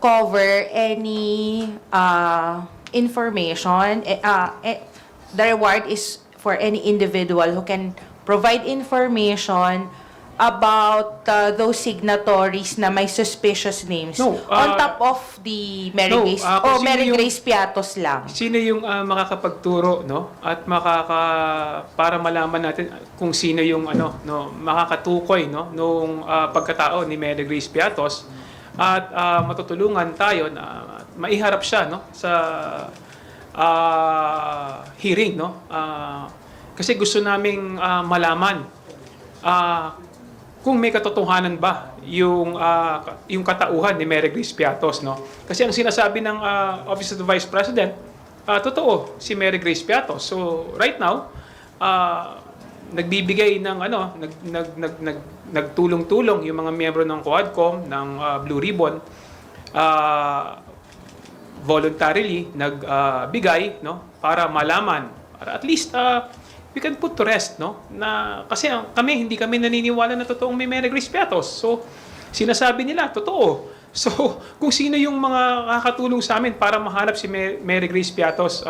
cover any information. The reward is for any individual who can provide information about those signatories na may suspicious names. No, on top of the Mary no, Grace kung sino Mary yung- Grace Piatos lang. Sino yung makakapagturo, no? At para malaman natin kung sino yung makakatukoy, no, nung pagkatao ni Mary Grace Piatos, at matutulungan tayo na maiharap siya, no, sa hearing, no? Kasi gusto naming malaman kung may katotohanan ba yung katauhan ni Mary Grace Piatos, no? Kasi ang sinasabi ng Office of the Vice President, totoo si Mary Grace Piatos. So right now, nagbibigay ng nagtulong-tulong yung mga miyembro ng Quadcom, ng Blue Ribbon, voluntarily nagbigay, no, para malaman, para at least we can put to rest, no, na kasi hindi kami naniniwala na totoong may Mary Grace Piatos. So sinasabi nila totoo. So kung sino yung mga kakatulong sa amin para mahanap si Mary Grace Piatos,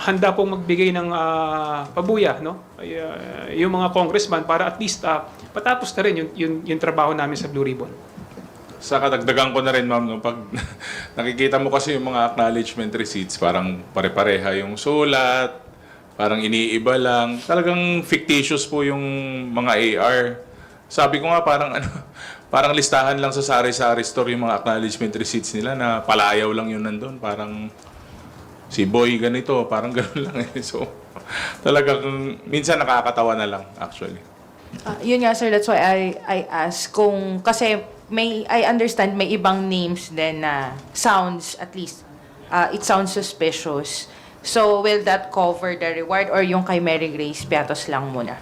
handa pong magbigay ng pabuya, no, yung mga congressman para at least patapos na rin yung trabaho namin sa Blue Ribbon. Sa kadagdagan ko na rin, ma'am, no, pag nakikita mo kasi yung mga acknowledgement receipts, parang pare-pareha yung sulat, parang iniiba lang. Talagang fictitious po yung mga AR. Sabi ko nga parang listahan lang sa sari-sari store yung mga acknowledgement receipts nila na palayaw lang yun nandun. Parang si boy ganito, parang gano'n lang eh. So talagang minsan nakakatawa na lang actually. Yun nga sir, that's why I ask kung kasi I understand may ibang names din na sounds, at least it sounds suspicious. So will that cover the reward or yung kay Mary Grace Piatos lang muna?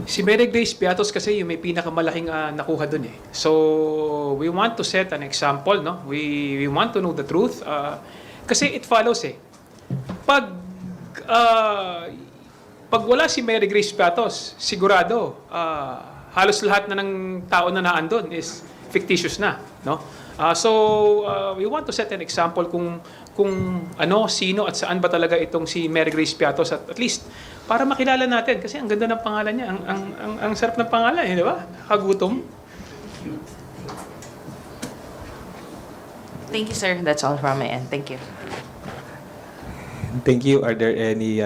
Si Mary Grace Piatos kasi yung may pinakamalaking nakuha dun eh. So we want to set an example, no? We want to know the truth. Kasi it follows eh. Pag wala si Mary Grace Piatos, sigurado halos lahat na ng tao na naandun is fictitious na, no? So we want to set an example kung sino at saan ba talaga itong si Mary Grace Piatos, at least para makilala natin kasi ang ganda ng pangalan niya, ang sarap ng pangalan, di ba? Kagutom. Thank you sir, that's all from my end. Thank you. Thank you. Are there any